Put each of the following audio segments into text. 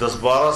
10-12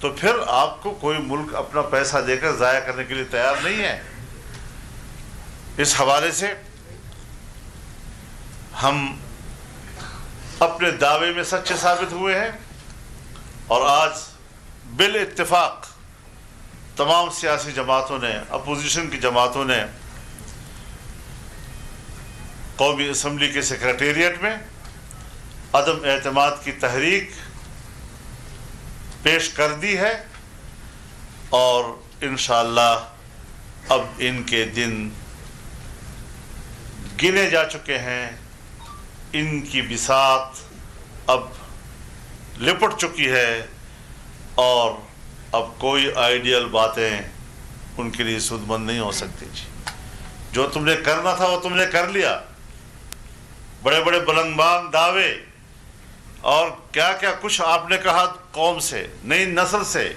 تو پھر آپ کو کوئی ملک اپنا پیسہ دے کر ضائع کرنے کے لیے تیار نہیں ہے۔ اس حوالے سے ہم اپنے دعوے میں سچے ثابت ہوئے ہیں، اور آج بالاتفاق تمام سیاسی جماعتوں نے، اپوزیشن کی جماعتوں نے قومی اسمبلی کے سیکریٹریٹ میں عدم اعتماد کی تحریک پیش کر دی ہے، اور انشاءاللہ اب ان کے دن گنے جا چکے ہیں، ان کی بساط اب لپٹ چکی ہے، اور اب کوئی آئیڈیل باتیں ان کے لیے سود مند نہیں ہو سکتی۔ جی جو تم نے کرنا تھا وہ تم نے کر لیا، بڑے بڑے بلندبان دعوے اور کیا کیا کچھ آپ نے کہا قوم سے، نئی نسل سے،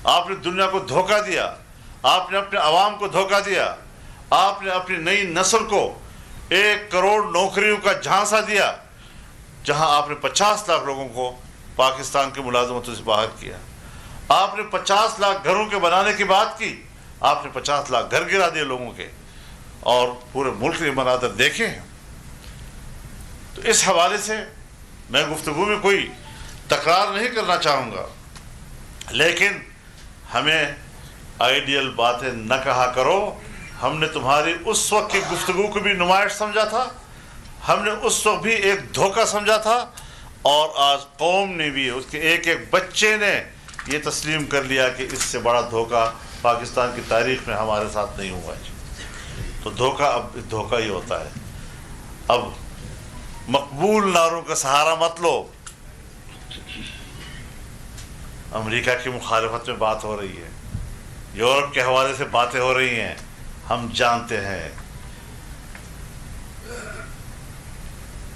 آپ نے دنیا کو دھوکہ دیا، آپ نے اپنے عوام کو دھوکہ دیا، آپ نے اپنی نئی نسل کو 1 کروڑ نوکریوں کا جھانسا دیا، جہاں آپ نے 50 لاکھ لوگوں کو پاکستان کی ملازمتوں سے باہر کیا، آپ نے 50 لاکھ گھروں کے بنانے کی بات کی، آپ نے 50 لاکھ گھر گرا دیے لوگوں کے، اور پورے ملک کے مناظر دیکھے ہیں۔ تو اس حوالے سے میں گفتگو میں کوئی تکرار نہیں کرنا چاہوں گا، لیکن ہمیں آئیڈیل باتیں نہ کہا کرو۔ ہم نے تمہاری اس وقت کی گفتگو کو بھی نمائش سمجھا تھا، ہم نے اس وقت بھی ایک دھوکہ سمجھا تھا، اور آج قوم نے بھی، اس کے ایک ایک بچے نے یہ تسلیم کر لیا کہ اس سے بڑا دھوکہ پاکستان کی تاریخ میں ہمارے ساتھ نہیں ہوا ہے۔ تو دھوکہ اب دھوکہ ہی ہوتا ہے۔ اب مقبول نعروں کا سہارا مت لو۔ امریکہ کی مخالفت میں بات ہو رہی ہے، یورپ کے حوالے سے باتیں ہو رہی ہیں، ہم جانتے ہیں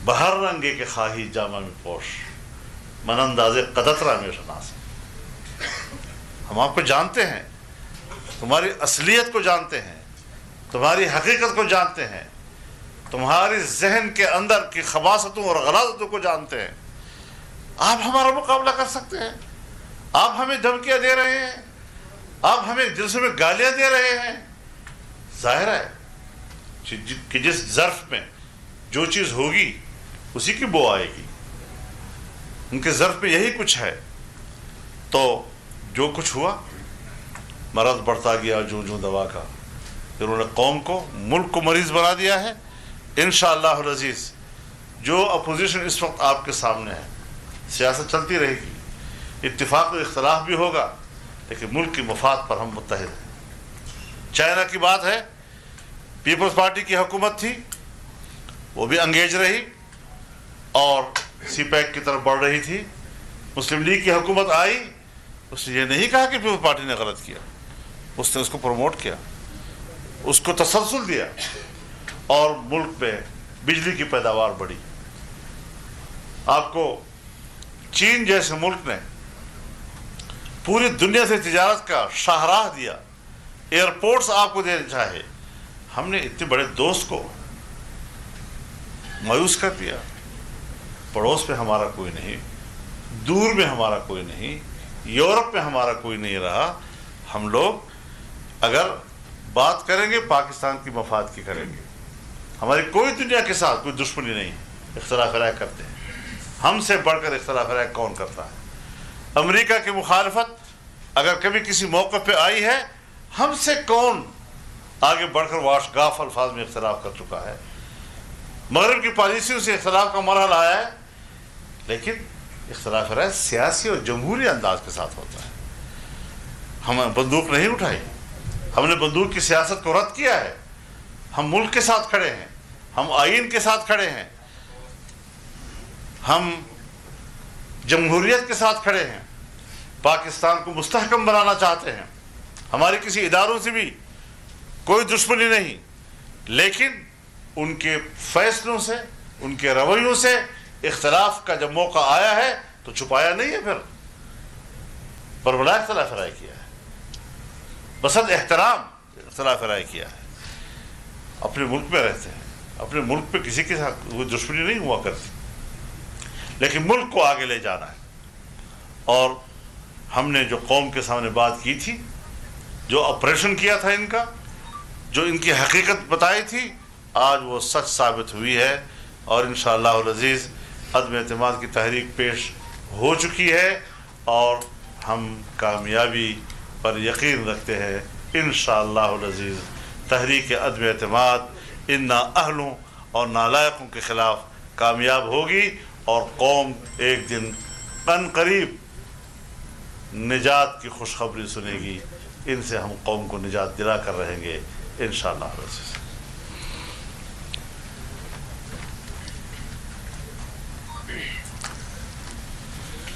بہر رنگے کے خواہی جامہ میں پوش، من انداز قدطرہ میں شناس۔ ہم آپ کو جانتے ہیں، تمہاری اصلیت کو جانتے ہیں، تمہاری حقیقت کو جانتے ہیں، تمہاری ذہن کے اندر کی خباثتوں اور غلاظتوں کو جانتے ہیں۔ آپ ہمارا مقابلہ کر سکتے ہیں؟ آپ ہمیں دھمکیاں دے رہے ہیں، آپ ہمیں جلسے میں گالیاں دے رہے ہیں۔ ظاہر ہے کہ جس ظرف میں جو چیز ہوگی اسی کی بو آئے گی، ان کے ظرف میں یہی کچھ ہے۔ تو جو کچھ ہوا، مرض بڑھتا گیا جوں دوا کا، پھر انہوں نے قوم کو، ملک کو مریض بنا دیا ہے۔ انشاءاللہ العزیز جو اپوزیشن اس وقت آپ کے سامنے ہے، سیاست چلتی رہے گی، اتفاق و اختلاف بھی ہوگا، لیکن ملک کی مفاد پر ہم متحد ہیں۔ چائنا کی بات ہے، پیپلز پارٹی کی حکومت تھی، وہ بھی انگیج رہی اور سی پیک کی طرف بڑھ رہی تھی۔ مسلم لیگ کی حکومت آئی، اس نے یہ نہیں کہا کہ پیپلز پارٹی نے غلط کیا، اس نے اس کو پروموٹ کیا، اس کو تسلسل دیا، اور ملک میں بجلی کی پیداوار بڑھی۔ آپ کو چین جیسے ملک نے پوری دنیا سے تجارت کا شاہراہ دیا، ایئرپورٹس آپ کو دینا چاہے، ہم نے اتنے بڑے دوست کو مایوس کر دیا۔ پڑوس میں ہمارا کوئی نہیں، دور میں ہمارا کوئی نہیں، یورپ میں ہمارا کوئی نہیں رہا۔ ہم لوگ اگر بات کریں گے پاکستان کی مفاد کی کریں گے، ہماری کوئی دنیا کے ساتھ کوئی دشمنی نہیں ہے۔ اختلاف رائے کرتے ہیں، ہم سے بڑھ کر اختلاف رائے کون کرتا ہے؟ امریکہ کی مخالفت اگر کبھی کسی موقع پہ آئی ہے، ہم سے کون آگے بڑھ کر واش گاف الفاظ میں اختلاف کر چکا ہے؟ مغرب کی پالیسیوں سے اختلاف کا مرحلہ آیا ہے، لیکن اختلاف رائے سیاسی اور جمہوری انداز کے ساتھ ہوتا ہے۔ ہم بندوق نہیں اٹھائی، ہم نے بندوق کی سیاست کو رد کیا ہے۔ ہم ملک کے ساتھ کھڑے ہیں، ہم آئین کے ساتھ کھڑے ہیں، ہم جمہوریت کے ساتھ کھڑے ہیں، پاکستان کو مستحکم بنانا چاہتے ہیں۔ ہماری کسی اداروں سے بھی کوئی دشمنی نہیں، لیکن ان کے فیصلوں سے، ان کے رویوں سے اختلاف کا جب موقع آیا ہے تو چھپایا نہیں ہے، پھر بربلا اختلاف رائے کیا ہے، بسد احترام اختلاف رائے کیا ہے۔ اپنے ملک میں رہتے ہیں، اپنے ملک پہ کسی کے ساتھ کوئی دشمنی نہیں ہوا کرتی، لیکن ملک کو آگے لے جانا ہے، اور ہم نے جو قوم کے سامنے بات کی تھی، جو آپریشن کیا تھا ان کا، جو ان کی حقیقت بتائی تھی، آج وہ سچ ثابت ہوئی ہے، اور انشاءاللہ العزیز عدم اعتماد کی تحریک پیش ہو چکی ہے، اور ہم کامیابی پر یقین رکھتے ہیں انشاءاللہ العزیز۔ تحریک عدم اعتماد ان نااہلوں اور نالائقوں کے خلاف کامیاب ہوگی، اور قوم ایک دن قریب نجات کی خوشخبری سنے گی۔ ان سے ہم قوم کو نجات دلا کر رہیں گے انشاءاللہ العزیز۔